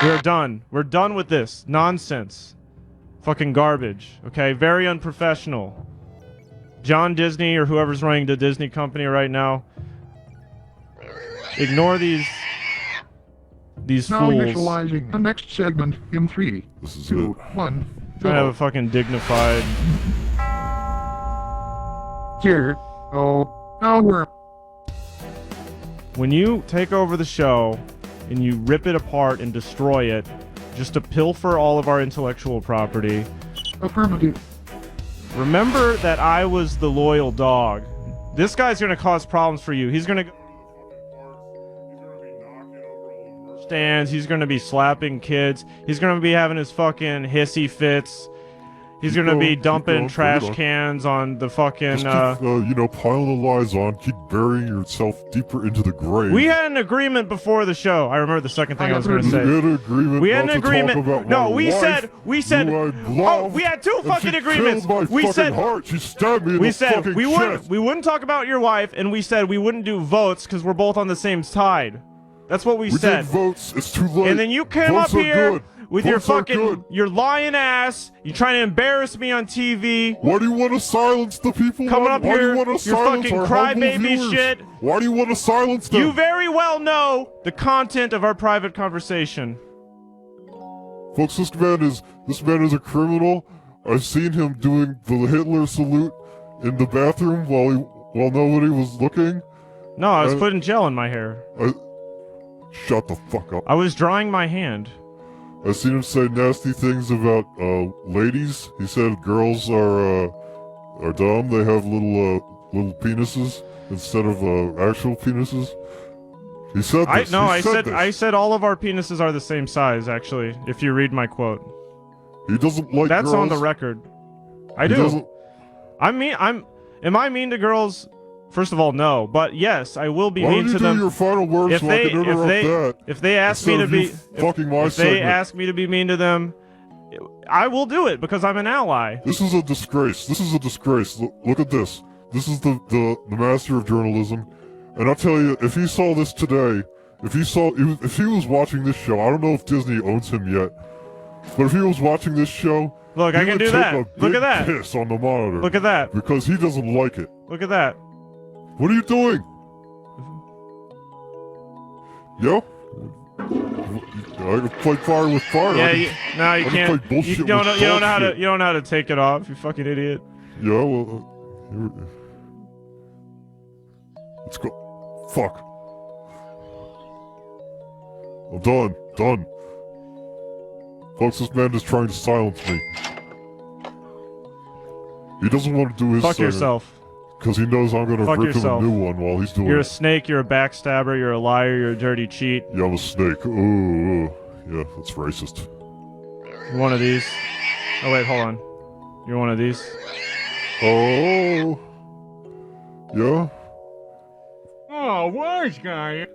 We are done. We're done with this. Nonsense. Fucking garbage. Okay? Very unprofessional. John Disney, or whoever's running the Disney company right now, ignore these now fools. initializing the next segment in 3, 2, 1. Trying to have a fucking dignified... Here. Oh, now we're... When you take over the show and you rip it apart and destroy it just to pilfer all of our intellectual property... Affirmative. Remember that I was the loyal dog. This guy's gonna cause problems for you. He's gonna go stands, he's gonna be slapping kids, he's gonna be having his fucking hissy fits, he's gonna be dumping trash cans on the fucking, just keep, you know, piling the lies on, keep burying yourself deeper into the grave. We had an agreement before the show. I remember the second thing I was gonna say. We had an agreement. We had an agreement. No, we said. Oh, we had two fucking agreements. We said. She stabbed me in the fucking chest. We wouldn't talk about your wife, and we said we wouldn't do votes because we're both on the same side. That's what we said. We did votes. It's too late. And then you came up here with your fucking, your lying ass. You trying to embarrass me on TV. Why do you want to silence the people? Coming up here, your fucking crybaby shit. Why do you want to silence them? You very well know the content of our private conversation. Folks, this man is a criminal. I've seen him doing the Hitler salute in the bathroom while nobody was looking. No, I was putting gel in my hair. Shut the fuck up. I was drying my hand. I've seen him say nasty things about ladies. He said girls are dumb. They have little penises instead of actual penises. He said this. I said all of our penises are the same size. Actually, if you read my quote, he doesn't like. That's girls. on the record. I do. Am I mean to girls? First of all, no. But yes, I will be mean to them. Your final words so I can interrupt that. If they ask me to be, if they ask me to be mean to them, I will do it because I'm an ally. This is a disgrace. This is a disgrace. Look at this. This is the master of journalism, and I'll tell you, if he saw this today, if he was watching this show, I don't know if Disney owns him yet, but if he was watching this show, look, I can do that. Look at that. Piss on the monitor. Look at that. Because he doesn't like it. Look at that. What are you doing? Yo? I can fight fire with fire. Yeah, you can't. You don't know how to take it off. You fucking idiot. Yeah, well, let's go. Fuck. I'm done. Folks, this man is trying to silence me. He doesn't want to do his Fuck segment. Yourself. Because he knows I'm gonna rip him a new one while he's doing it. You're a snake, you're a backstabber, you're a liar, you're a dirty cheat. Yeah, I'm a snake. Ooh. Yeah, that's racist. One of these. Oh wait, hold on. You're one of these. Oh. Yeah? Oh, wise guy.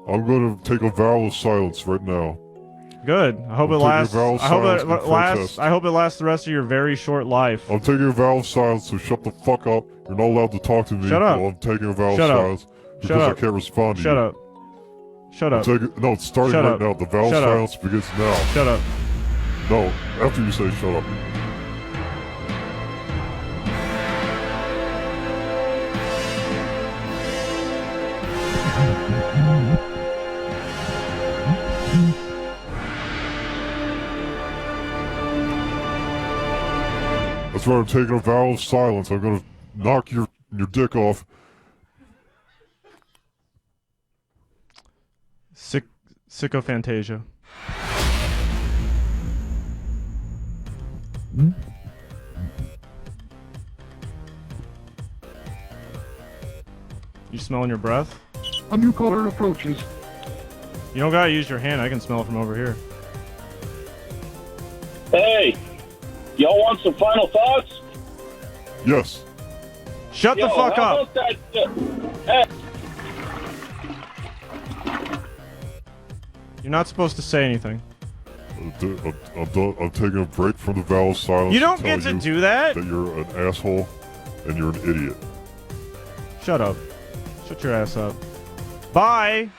I'm gonna take a vow of silence right now. Good. I hope it I'm taking a lasts. vow of I hope silence it in lasts. protest. I hope it lasts the rest of your very short life. I'm taking a vow of silence, so shut the fuck up. You're not allowed to talk to me Shut up. while I'm taking a vow of Shut up. silence because Shut I up. can't respond to Shut you. up. Shut I'm up. no, it's starting Shut right up. now. The vow of Shut up. silence begins now. Shut up. No, after you say shut up. That's right, I'm taking a vow of silence. I'm gonna knock your dick off. Sycophantasia. You smelling your breath? A new caller approaches. You don't gotta use your hand. I can smell it from over here. Hey, y'all want some final thoughts? Yes. Shut the fuck how up. about that, hey. You're not supposed to say anything. I'm taking a break from the vow of silence. You don't tell get to you do that. That you're an asshole and you're an idiot. Shut up. Shut your ass up. Bye.